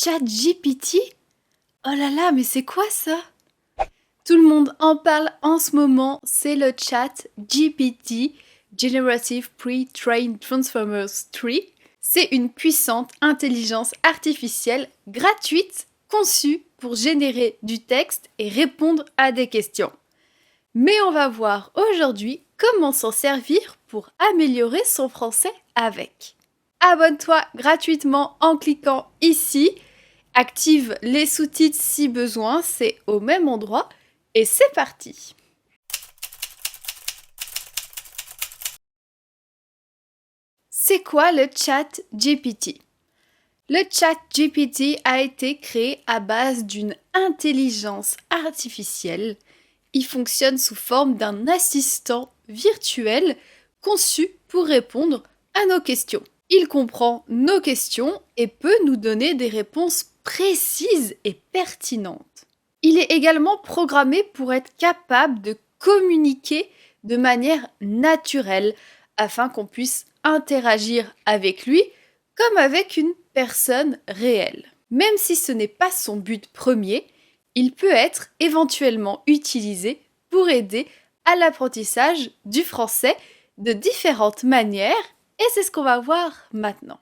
ChatGPT? Oh là là, mais c'est quoi ça? Tout le monde en parle en ce moment, c'est le ChatGPT, Generative Pre-trained Transformers 3. C'est une puissante intelligence artificielle gratuite conçue pour générer du texte et répondre à des questions. Mais on va voir aujourd'hui comment s'en servir pour améliorer son français avec. Abonne-toi gratuitement en cliquant ici. Active les sous-titres si besoin, c'est au même endroit. Et c'est parti! C'est quoi le chat GPT? Le chat GPT a été créé à base d'une intelligence artificielle. Il fonctionne sous forme d'un assistant virtuel conçu pour répondre à nos questions. Il comprend nos questions et peut nous donner des réponses précises et pertinentes. Il est également programmé pour être capable de communiquer de manière naturelle afin qu'on puisse interagir avec lui comme avec une personne réelle. Même si ce n'est pas son but premier, il peut être éventuellement utilisé pour aider à l'apprentissage du français de différentes manières et c'est ce qu'on va voir maintenant.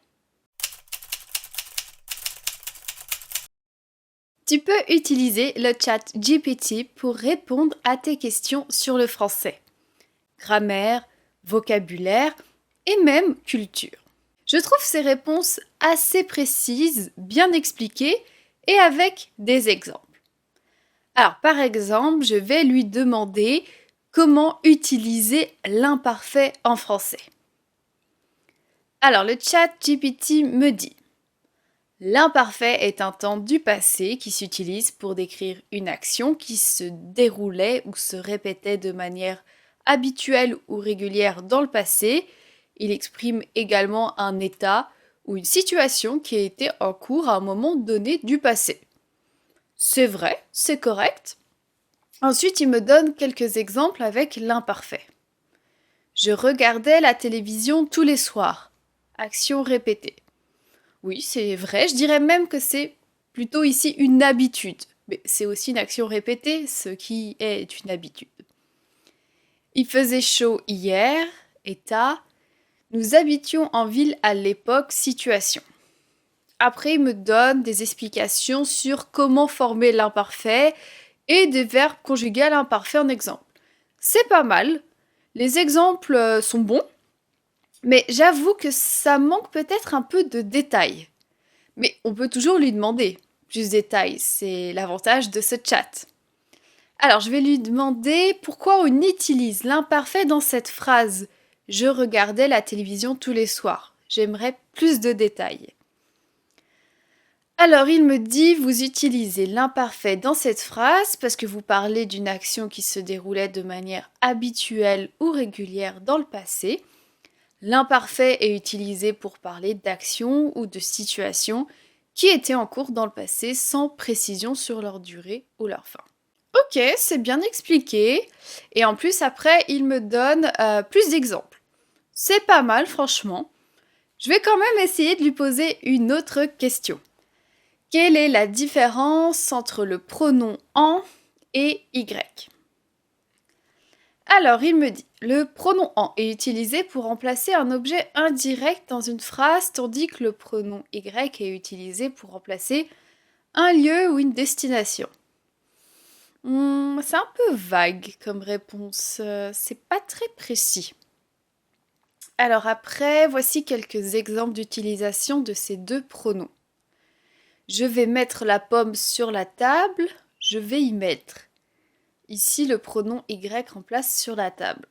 Tu peux utiliser le chat GPT pour répondre à tes questions sur le français, grammaire, vocabulaire et même culture. Je trouve ces réponses assez précises, bien expliquées et avec des exemples. Alors par exemple, je vais lui demander comment utiliser l'imparfait en français. Alors le chat GPT me dit: l'imparfait est un temps du passé qui s'utilise pour décrire une action qui se déroulait ou se répétait de manière habituelle ou régulière dans le passé. Il exprime également un état ou une situation qui a été en cours à un moment donné du passé. C'est vrai, c'est correct. Ensuite, il me donne quelques exemples avec l'imparfait. Je regardais la télévision tous les soirs. Action répétée. Oui, c'est vrai, je dirais même que c'est plutôt ici une habitude. Mais c'est aussi une action répétée, ce qui est une habitude. Il faisait chaud hier, état. Nous habitions en ville à l'époque, situation. Après, il me donne des explications sur comment former l'imparfait et des verbes conjugués à l'imparfait en exemple. C'est pas mal. Les exemples sont bons, mais j'avoue que ça manque peut-être un peu de détails. Mais on peut toujours lui demander plus de détails, c'est l'avantage de ce chat. Alors, je vais lui demander pourquoi on utilise l'imparfait dans cette phrase. Je regardais la télévision tous les soirs. J'aimerais plus de détails. Alors, il me dit, vous utilisez l'imparfait dans cette phrase parce que vous parlez d'une action qui se déroulait de manière habituelle ou régulière dans le passé. L'imparfait est utilisé pour parler d'actions ou de situations qui étaient en cours dans le passé sans précision sur leur durée ou leur fin. Ok, c'est bien expliqué. Et en plus, après, il me donne plus d'exemples. C'est pas mal, franchement. Je vais quand même essayer de lui poser une autre question. Quelle est la différence entre le pronom en et y? Alors, il me dit, le pronom en est utilisé pour remplacer un objet indirect dans une phrase, tandis que le pronom y est utilisé pour remplacer un lieu ou une destination. C'est un peu vague comme réponse, c'est pas très précis. Alors après, voici quelques exemples d'utilisation de ces deux pronoms. Je vais mettre la pomme sur la table, je vais y mettre. Ici, le pronom y remplace sur la table.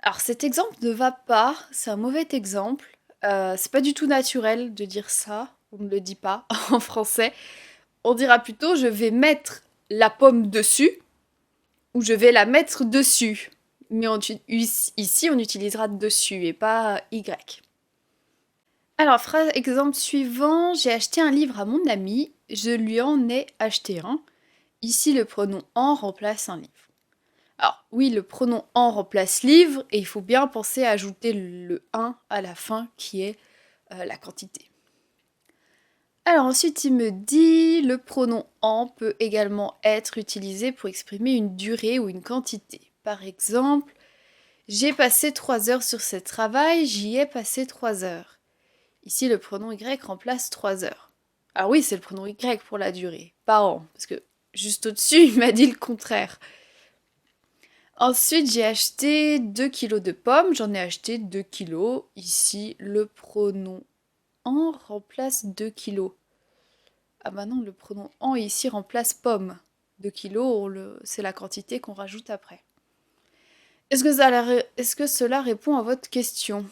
Alors cet exemple ne va pas, c'est un mauvais exemple. C'est pas du tout naturel de dire ça, on ne le dit pas en français. On dira plutôt je vais mettre la pomme dessus ou je vais la mettre dessus. Mais ici, on utilisera dessus et pas y. Alors, exemple suivant, j'ai acheté un livre à mon ami, je lui en ai acheté un. Ici, le pronom en remplace un livre. Alors, oui, le pronom en remplace livre et il faut bien penser à ajouter le un à la fin qui est la quantité. Alors ensuite, il me dit le pronom en peut également être utilisé pour exprimer une durée ou une quantité. Par exemple, j'ai passé 3 heures sur ce travail, j'y ai passé 3 heures. Ici, le pronom y remplace 3 heures. Alors oui, c'est le pronom y pour la durée, pas en, parce que juste au-dessus, il m'a dit le contraire. Ensuite, j'ai acheté 2 kilos de pommes, j'en ai acheté 2 kilos. Ici, le pronom en remplace 2 kilos. Ah bah non, le pronom en ici remplace pomme. 2 kilos, c'est la quantité qu'on rajoute après. Est-ce que cela répond à votre question?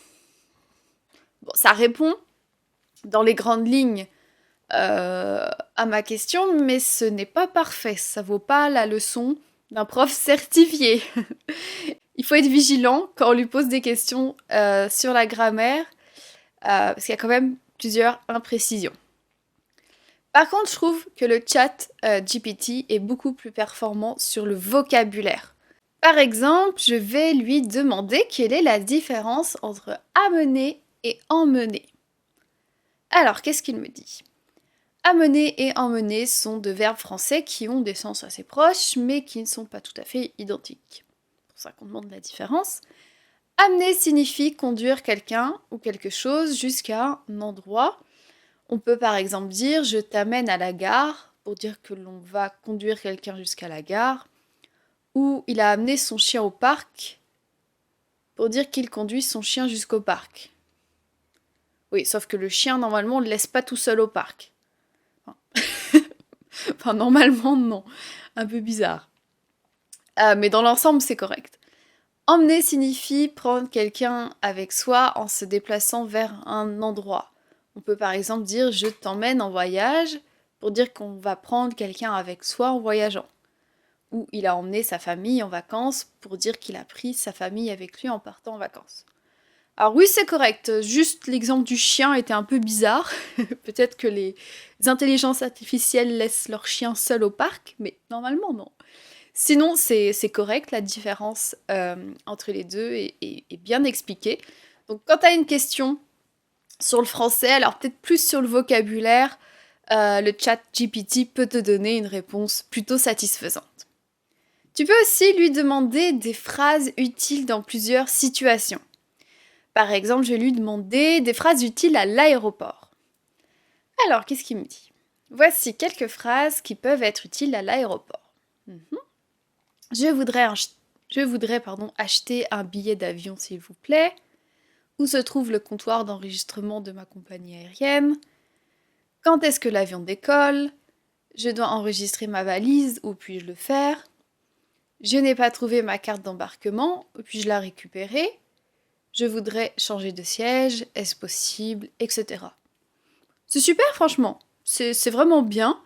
Bon, ça répond dans les grandes lignes à ma question, mais ce n'est pas parfait. Ça vaut pas la leçon d'un prof certifié. Il faut être vigilant quand on lui pose des questions sur la grammaire, parce qu'il y a quand même plusieurs imprécisions. Par contre, je trouve que le chat GPT est beaucoup plus performant sur le vocabulaire. Par exemple, je vais lui demander quelle est la différence entre amener et emmener. Alors, qu'est-ce qu'il me dit? Amener et emmener sont deux verbes français qui ont des sens assez proches, mais qui ne sont pas tout à fait identiques. C'est pour ça qu'on demande la différence. Amener signifie conduire quelqu'un ou quelque chose jusqu'à un endroit. On peut par exemple dire « je t'amène à la gare » pour dire que l'on va conduire quelqu'un jusqu'à la gare. Ou « il a amené son chien au parc » pour dire qu'il conduit son chien jusqu'au parc. Oui, sauf que le chien, normalement, on ne le laisse pas tout seul au parc. Enfin, normalement, non. Un peu bizarre. Mais dans l'ensemble, c'est correct. Emmener signifie prendre quelqu'un avec soi en se déplaçant vers un endroit. On peut par exemple dire « je t'emmène en voyage » pour dire qu'on va prendre quelqu'un avec soi en voyageant. Ou il a emmené sa famille en vacances pour dire qu'il a pris sa famille avec lui en partant en vacances. Alors oui, c'est correct, juste l'exemple du chien était un peu bizarre. Peut-être que les intelligences artificielles laissent leur chien seul au parc, mais normalement non. Sinon, c'est correct, la différence entre les deux est bien expliquée. Donc quand tu as une question sur le français, alors peut-être plus sur le vocabulaire, le chat GPT peut te donner une réponse plutôt satisfaisante. Tu peux aussi lui demander des phrases utiles dans plusieurs situations. Par exemple, je vais lui demander des phrases utiles à l'aéroport. Alors, qu'est-ce qu'il me dit? Voici quelques phrases qui peuvent être utiles à l'aéroport. Je voudrais acheter un billet d'avion, s'il vous plaît. Où se trouve le comptoir d'enregistrement de ma compagnie aérienne? Quand est-ce que l'avion décolle? Je dois enregistrer ma valise, où puis-je le faire? Je n'ai pas trouvé ma carte d'embarquement, où puis-je la récupérer? Je voudrais changer de siège, est-ce possible, etc. C'est super, franchement. C'est vraiment bien,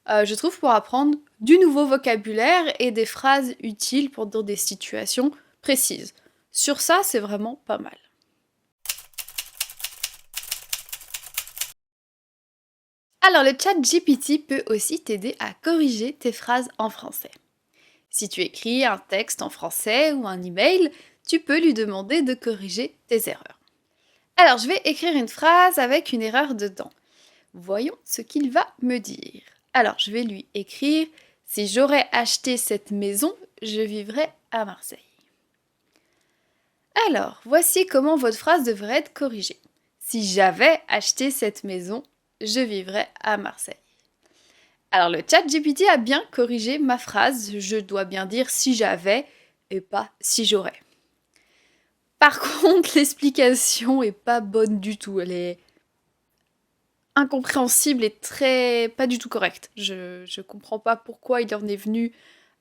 je trouve, pour apprendre du nouveau vocabulaire et des phrases utiles pour dans des situations précises. Sur ça, c'est vraiment pas mal. Alors, le chat GPT peut aussi t'aider à corriger tes phrases en français. Si tu écris un texte en français ou un email, tu peux lui demander de corriger tes erreurs. Alors, je vais écrire une phrase avec une erreur dedans. Voyons ce qu'il va me dire. Alors, je vais lui écrire « Si j'aurais acheté cette maison, je vivrais à Marseille. » Alors, voici comment votre phrase devrait être corrigée. Si j'avais acheté cette maison, je vivrais à Marseille. Alors, le chat GPT a bien corrigé ma phrase. Je dois bien dire « si j'avais » et pas « si j'aurais ». Par contre, l'explication est pas bonne du tout. Elle est incompréhensible et pas du tout correcte. Je comprends pas pourquoi il en est venu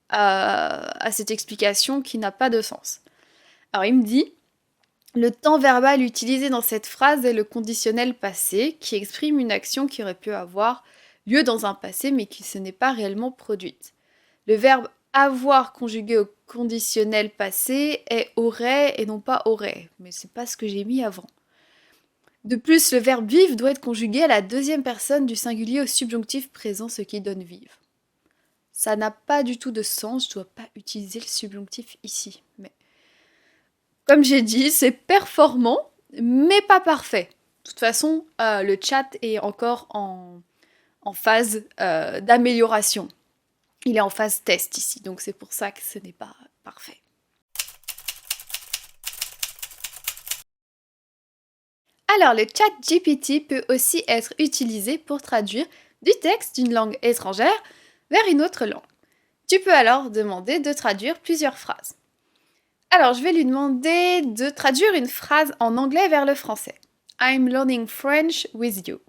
à cette explication qui n'a pas de sens. Alors il me dit « Le temps verbal utilisé dans cette phrase est le conditionnel passé qui exprime une action qui aurait pu avoir lieu dans un passé mais qui se n'est pas réellement produite. Le verbe avoir conjugué au conditionnel passé est aurait et non pas aurait, mais c'est pas ce que j'ai mis avant. De plus, le verbe vivre doit être conjugué à la deuxième personne du singulier au subjonctif présent, ce qui donne vivre. Ça n'a pas du tout de sens, je ne dois pas utiliser le subjonctif ici. Mais comme j'ai dit, c'est performant, mais pas parfait. De toute façon, le chat est encore en en phase d'amélioration. Il est en phase test ici, donc c'est pour ça que ce n'est pas parfait. Alors, le chat GPT peut aussi être utilisé pour traduire du texte d'une langue étrangère vers une autre langue. Tu peux alors demander de traduire plusieurs phrases. Alors, je vais lui demander de traduire une phrase en anglais vers le français. I'm learning French with you.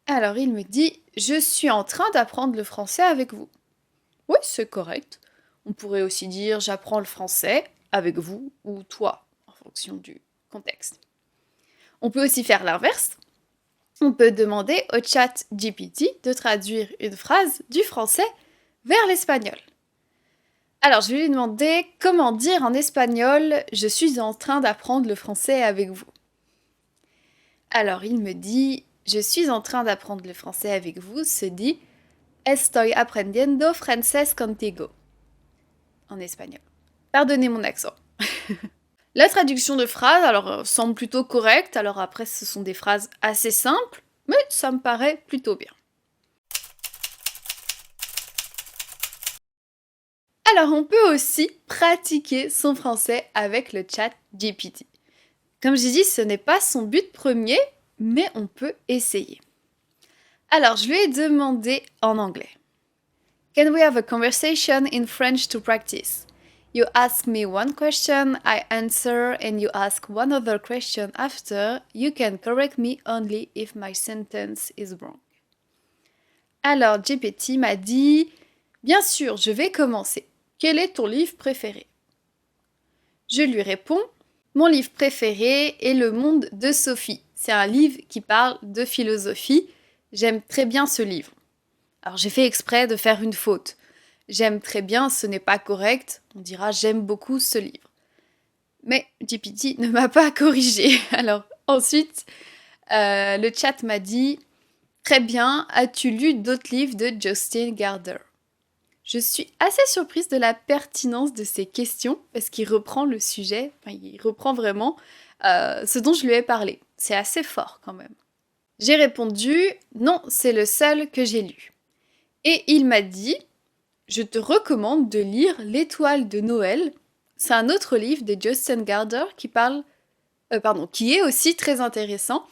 Alors, il me dit « Je suis en train d'apprendre le français avec vous ». Oui, c'est correct. On pourrait aussi dire « J'apprends le français avec vous » ou « toi » en fonction du contexte. On peut aussi faire l'inverse. On peut demander au chat GPT de traduire une phrase du français vers l'espagnol. Alors, je vais lui demander comment dire en espagnol « Je suis en train d'apprendre le français avec vous ». Alors, il me dit « Je suis en train d'apprendre le français avec vous » se dit « Estoy aprendiendo francés contigo » en espagnol. Pardonnez mon accent. La traduction de phrases, alors, semble plutôt correcte. Alors après, ce sont des phrases assez simples, mais ça me paraît plutôt bien. Alors, on peut aussi pratiquer son français avec le chat GPT. Comme j'ai dit, ce n'est pas son but premier, mais on peut essayer. Alors, je lui ai demandé en anglais. Can we have a conversation in French to practice? You ask me one question, I answer, and you ask one other question after. You can correct me only if my sentence is wrong. Alors, GPT m'a dit « Bien sûr, je vais commencer. Quel est ton livre préféré ?» Je lui réponds « Mon livre préféré est Le Monde de Sophie. C'est un livre qui parle de philosophie. J'aime très bien ce livre. » Alors, j'ai fait exprès de faire une faute. J'aime très bien, ce n'est pas correct. On dira j'aime beaucoup ce livre. Mais GPT ne m'a pas corrigé. Alors ensuite, le chat m'a dit très bien, as-tu lu d'autres livres de Justin Gardner? Je suis assez surprise de la pertinence de ces questions parce qu'il reprend le sujet, il reprend vraiment ce dont je lui ai parlé. C'est assez fort quand même. J'ai répondu non, c'est le seul que j'ai lu. Et il m'a dit je te recommande de lire L'Étoile de Noël. C'est un autre livre de Justin Gardner qui est aussi très intéressant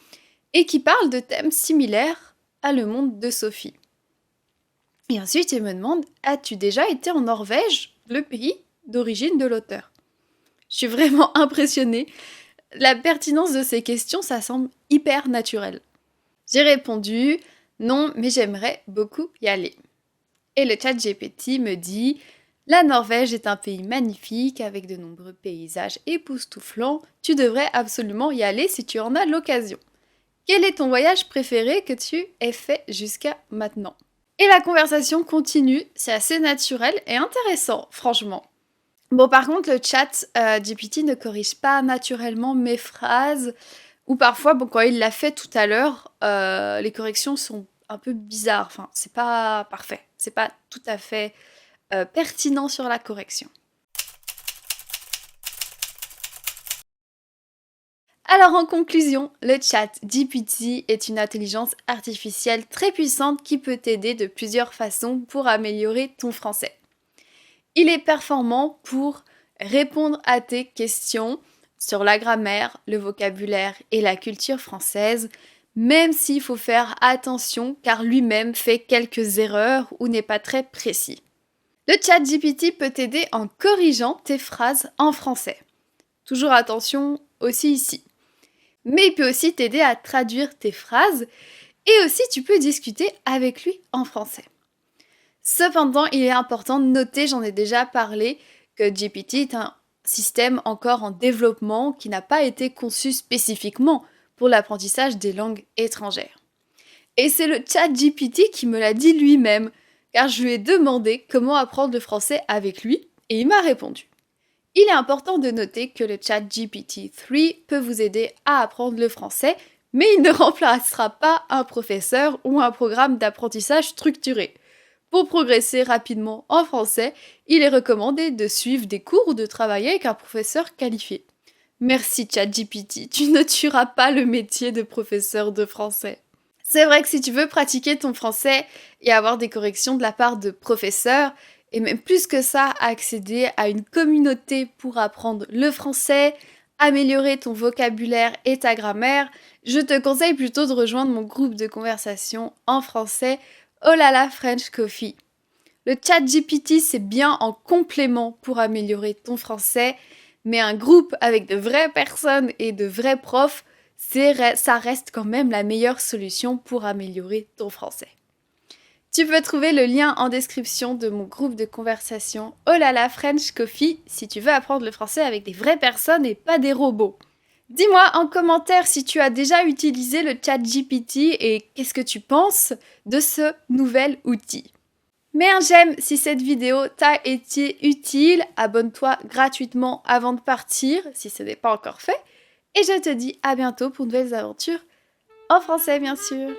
et qui parle de thèmes similaires à Le Monde de Sophie. Et ensuite, il me demande « As-tu déjà été en Norvège, le pays d'origine de l'auteur ?» Je suis vraiment impressionnée. La pertinence de ces questions, ça semble hyper naturel. J'ai répondu « Non, mais j'aimerais beaucoup y aller. » Et le chat GPT me dit « La Norvège est un pays magnifique avec de nombreux paysages époustouflants. Tu devrais absolument y aller si tu en as l'occasion. Quel est ton voyage préféré que tu aies fait jusqu'à maintenant ?» Et la conversation continue, c'est assez naturel et intéressant, franchement. Bon, par contre, le chat GPT ne corrige pas naturellement mes phrases, ou parfois, quand il l'a fait tout à l'heure, les corrections sont un peu bizarres, enfin, c'est pas parfait, c'est pas tout à fait pertinent sur la correction. Alors en conclusion, le chat GPT est une intelligence artificielle très puissante qui peut t'aider de plusieurs façons pour améliorer ton français. Il est performant pour répondre à tes questions sur la grammaire, le vocabulaire et la culture française, même s'il faut faire attention car lui-même fait quelques erreurs ou n'est pas très précis. Le chat GPT peut t'aider en corrigeant tes phrases en français. Toujours attention aussi ici. Mais il peut aussi t'aider à traduire tes phrases et aussi tu peux discuter avec lui en français. Cependant, il est important de noter, j'en ai déjà parlé, que GPT est un système encore en développement qui n'a pas été conçu spécifiquement pour l'apprentissage des langues étrangères. Et c'est le chat GPT qui me l'a dit lui-même, car je lui ai demandé comment apprendre le français avec lui, et il m'a répondu. Il est important de noter que le chat GPT-3 peut vous aider à apprendre le français, mais il ne remplacera pas un professeur ou un programme d'apprentissage structuré. Pour progresser rapidement en français, il est recommandé de suivre des cours ou de travailler avec un professeur qualifié. Merci ChatGPT, tu ne tueras pas le métier de professeur de français. C'est vrai que si tu veux pratiquer ton français et avoir des corrections de la part de professeurs, et même plus que ça, accéder à une communauté pour apprendre le français, améliorer ton vocabulaire et ta grammaire, je te conseille plutôt de rejoindre mon groupe de conversation en français Oh là là French Coffee. Le chat GPT, c'est bien en complément pour améliorer ton français, mais un groupe avec de vraies personnes et de vrais profs, ça reste quand même la meilleure solution pour améliorer ton français. Tu peux trouver le lien en description de mon groupe de conversation Oh là là French Coffee si tu veux apprendre le français avec des vraies personnes et pas des robots. Dis-moi en commentaire si tu as déjà utilisé le chat GPT et qu'est-ce que tu penses de ce nouvel outil. Mets un j'aime si cette vidéo t'a été utile, abonne-toi gratuitement avant de partir si ce n'est pas encore fait, et je te dis à bientôt pour de nouvelles aventures en français bien sûr.